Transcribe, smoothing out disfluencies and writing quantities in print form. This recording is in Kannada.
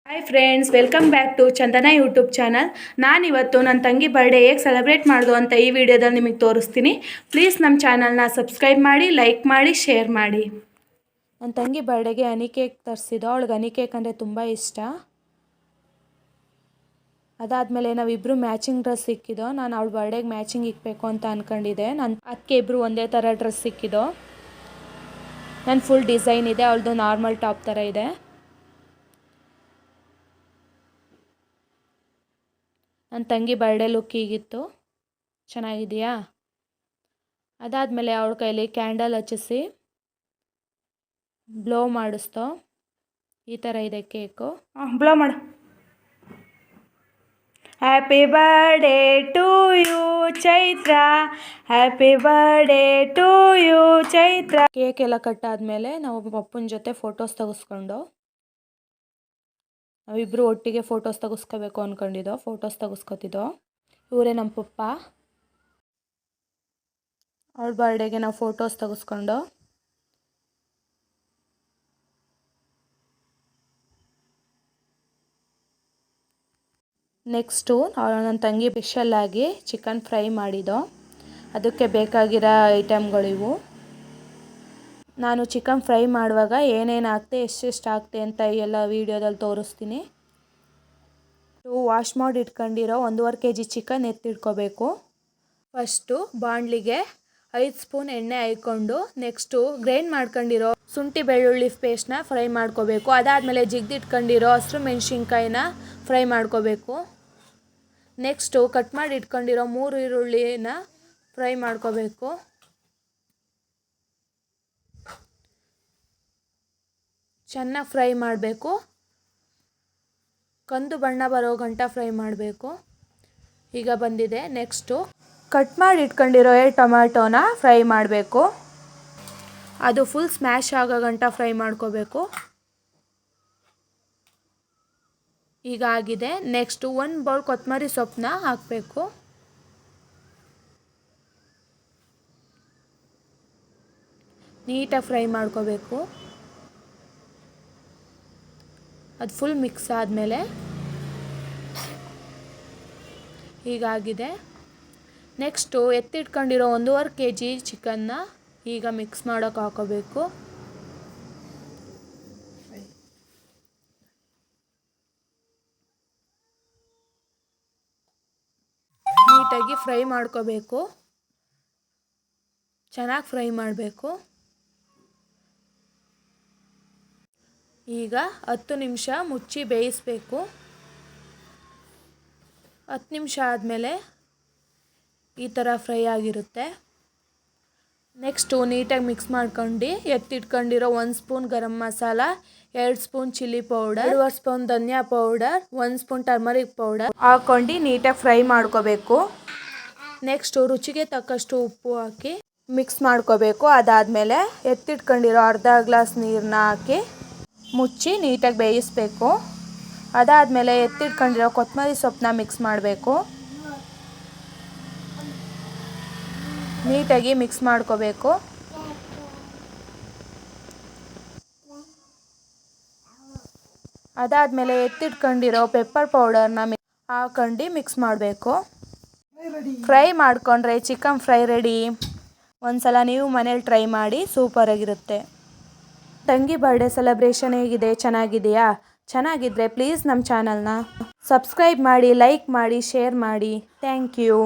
Hi friends, welcome back to Chandana YouTube channel. ನಾನಿವತ್ತು ನನ್ನ ತಂಗಿ ಬರ್ಡೇ ಹೇಗೆ ಸೆಲೆಬ್ರೇಟ್ ಮಾಡೋದು ಅಂತ ಈ ವಿಡಿಯೋದಲ್ಲಿ ನಿಮಗೆ ತೋರಿಸ್ತೀನಿ. ಪ್ಲೀಸ್ ನಮ್ಮ ಚಾನಲ್ನ ಸಬ್ಸ್ಕ್ರೈಬ್ ಮಾಡಿ, ಲೈಕ್ ಮಾಡಿ, ಶೇರ್ ಮಾಡಿ. ನನ್ನ ತಂಗಿ ಬರ್ಡೇಗೆ ಹನಿ ಕೇಕ್ ತರಿಸಿದೋ. ಅವಳಿಗೆ ಹನಿ ಕೇಕ್ ಅಂದರೆ ತುಂಬ ಇಷ್ಟ. ಅದಾದಮೇಲೆ ನಾವಿಬ್ಬರು ಮ್ಯಾಚಿಂಗ್ ಡ್ರೆಸ್ ಸಿಕ್ಕಿದೋ. ನಾನು ಅವಳ ಬರ್ಡೇಗೆ ಮ್ಯಾಚಿಂಗ್ ಇಕ್ಬೇಕು ಅಂತ ಅಂದ್ಕೊಂಡಿದ್ದೆ. ಅದಕ್ಕೆ ಇಬ್ಬರು ಒಂದೇ ಥರ ಡ್ರೆಸ್ ಸಿಕ್ಕಿದೋ. ನನ್ನ ಫುಲ್ ಡಿಸೈನ್ ಇದೆ, ಅವಳದು ನಾರ್ಮಲ್ ಟಾಪ್ ಥರ ಇದೆ. ನನ್ನ ತಂಗಿ ಬರ್ಡೇ ಲುಕ್ ಹೀಗಿತ್ತು. ಚೆನ್ನಾಗಿದೆಯಾ? ಅದಾದಮೇಲೆ ಅವಳ ಕೈಲಿ ಕ್ಯಾಂಡಲ್ ಹಚ್ಚಿಸಿ ಬ್ಲೋ ಮಾಡಿಸ್ತೋ. ಈ ಥರ ಇದೆ ಕೇಕು. ಬ್ಲೋ ಮಾಡು. Happy birthday to you Chaitra, happy birthday to you Chaitra. Cake ಎಲ್ಲ ಕಟ್ಟಾದಮೇಲೆ ನಾವು ಪಪ್ಪನ ಜೊತೆ ಫೋಟೋಸ್ ತೆಗೆಸ್ಕೊಂಡು ನಾವಿಬ್ಬರು ಒಟ್ಟಿಗೆ ಫೋಟೋಸ್ ತೆಗೆಸ್ಕೋಬೇಕು ಅಂದ್ಕೊಂಡಿದ್ದೋ. ಫೋಟೋಸ್ ತೆಗೆಸ್ಕೊತಿದ್ದೋ. ಇವರೇ ನಮ್ಮ ಪಪ್ಪ. ಅವಳ ಬರ್ಡೇಗೆ ನಾವು ಫೋಟೋಸ್ ತೆಗೆಸ್ಕೊಂಡು ನೆಕ್ಸ್ಟು ನನ್ನ ತಂಗಿ ಸ್ಪೆಷಲ್ಲಾಗಿ ಚಿಕನ್ ಫ್ರೈ ಮಾಡಿದ್ದೋ. ಅದಕ್ಕೆ ಬೇಕಾಗಿರೋ ಐಟಮ್ಗಳಿವು. ನಾನು ಚಿಕನ್ ಫ್ರೈ ಮಾಡುವಾಗ ಏನೇನು ಹಾಕ್ತೆ, ಎಷ್ಟೆಷ್ಟು ಹಾಕ್ತೆ ಅಂತ ಎಲ್ಲ ವೀಡಿಯೋದಲ್ಲಿ ತೋರಿಸ್ತೀನಿ. ವಾಶ್ ಮಾಡಿ ಇಟ್ಕೊಂಡಿರೋ 1.5 kg ಚಿಕನ್ ಎತ್ತಿಟ್ಕೋಬೇಕು. ಫಸ್ಟು ಬಾಣಲಿಗೆ 5 ಸ್ಪೂನ್ ಎಣ್ಣೆ ಹಾಕ್ಕೊಂಡು ನೆಕ್ಸ್ಟು ಗ್ರೈಂಡ್ ಮಾಡ್ಕೊಂಡಿರೋ ಶುಂಠಿ ಬೆಳ್ಳುಳ್ಳಿ ಪೇಸ್ಟ್ನ ಫ್ರೈ ಮಾಡ್ಕೋಬೇಕು. ಅದಾದಮೇಲೆ ಜಿಗ್ದಿಟ್ಕೊಂಡಿರೋ ಹಸಿರು ಮೆಣಸಿನ್ಕಾಯಿನ ಫ್ರೈ ಮಾಡ್ಕೋಬೇಕು. ನೆಕ್ಸ್ಟು ಕಟ್ ಮಾಡಿ ಇಟ್ಕೊಂಡಿರೋ 3 ಈರುಳ್ಳಿನ ಫ್ರೈ ಮಾಡ್ಕೋಬೇಕು. ಚೆನ್ನಾಗಿ ಫ್ರೈ ಮಾಡಬೇಕು. ಕಂದು ಬಣ್ಣ ಬರೋ ಗಂಟ ಫ್ರೈ ಮಾಡಬೇಕು. ಈಗ ಬಂದಿದೆ. ನೆಕ್ಸ್ಟು ಕಟ್ ಮಾಡಿ ಇಟ್ಕೊಂಡಿರೋ ಟೊಮ್ಯಾಟೋನ ಫ್ರೈ ಮಾಡಬೇಕು. ಅದು ಫುಲ್ ಸ್ಮ್ಯಾಶ್ ಆಗೋ ಗಂಟ ಫ್ರೈ ಮಾಡ್ಕೋಬೇಕು. ಈಗ ಆಗಿದೆ. ನೆಕ್ಸ್ಟು 1 ಬೌಲ್ ಕೊತ್ತಂಬರಿ ಸೊಪ್ಪನ್ನ ಹಾಕಬೇಕು. ನೀಟಾಗಿ ಫ್ರೈ ಮಾಡ್ಕೋಬೇಕು. ಅದು ಫುಲ್ ಮಿಕ್ಸ್ ಆದಮೇಲೆ ಹೀಗಾಗಿದೆ. ನೆಕ್ಸ್ಟು ಎತ್ತಿಟ್ಕೊಂಡಿರೋ 1.5 kg ಚಿಕನ್ನ ಈಗ ಮಿಕ್ಸ್ ಮಾಡೋಕೆ ಹಾಕೋಬೇಕು. ನೀಟಾಗಿ ಫ್ರೈ ಮಾಡ್ಕೋಬೇಕು. ಚೆನ್ನಾಗಿ ಫ್ರೈ ಮಾಡಬೇಕು. ಈಗ 10 ನಿಮಿಷ ಮುಚ್ಚಿ ಬೇಯಿಸಬೇಕು. 10 ನಿಮಿಷ ಆದಮೇಲೆ ಈ ಥರ ಫ್ರೈ ಆಗಿರುತ್ತೆ. ನೆಕ್ಸ್ಟು ನೀಟಾಗಿ ಮಿಕ್ಸ್ ಮಾಡ್ಕೊಂಡು ಎತ್ತಿಟ್ಕೊಂಡಿರೋ 1 spoon garam masala, 2 spoon chilli powder, 2 spoon ಧನಿಯಾ ಪೌಡರ್, 1 ಸ್ಪೂನ್ ಟರ್ಮರಿಕ್ ಪೌಡರ್ ಹಾಕ್ಕೊಂಡು ನೀಟಾಗಿ ಫ್ರೈ ಮಾಡ್ಕೋಬೇಕು. ನೆಕ್ಸ್ಟು ರುಚಿಗೆ ತಕ್ಕಷ್ಟು ಉಪ್ಪು ಹಾಕಿ ಮಿಕ್ಸ್ ಮಾಡ್ಕೋಬೇಕು. ಅದಾದಮೇಲೆ ಎತ್ತಿಟ್ಕೊಂಡಿರೋ ಅರ್ಧ ಗ್ಲಾಸ್ ನೀರನ್ನ ಹಾಕಿ ಮುಚ್ಚಿ ನೀಟಾಗಿ ಬೇಯಿಸಬೇಕು. ಅದಾದಮೇಲೆ ಎತ್ತಿಟ್ಕೊಂಡಿರೋ ಕೊತ್ತಂಬರಿ ಸೊಪ್ಪನ್ನ ಮಿಕ್ಸ್ ಮಾಡಬೇಕು. ನೀಟಾಗಿ ಮಿಕ್ಸ್ ಮಾಡ್ಕೋಬೇಕು. ಅದಾದಮೇಲೆ ಎತ್ತಿಟ್ಕೊಂಡಿರೋ ಪೆಪ್ಪರ್ ಪೌಡರ್ನ ಹಾಕೊಂಡು ಮಿಕ್ಸ್ ಮಾಡಬೇಕು. ಫ್ರೈ ಮಾಡಿಕೊಂಡ್ರೆ ಚಿಕನ್ ಫ್ರೈ ರೆಡಿ. ಒಂದ್ಸಲ ನೀವು ಮನೇಲಿ ಟ್ರೈ ಮಾಡಿ, ಸೂಪರಾಗಿರುತ್ತೆ. ತಂಗಿ ಬರ್ಡೇ ಸೆಲೆಬ್ರೇಷನ್ ಹೇಗಿದೆ? ಚೆನ್ನಾಗಿದೆಯಾ? ಚೆನ್ನಾಗಿದ್ದರೆ ಪ್ಲೀಸ್ ನಮ್ಮ ಚಾನಲ್ನ ಸಬ್ಸ್ಕ್ರೈಬ್ ಮಾಡಿ, ಲೈಕ್ ಮಾಡಿ, ಶೇರ್ ಮಾಡಿ. Thank you.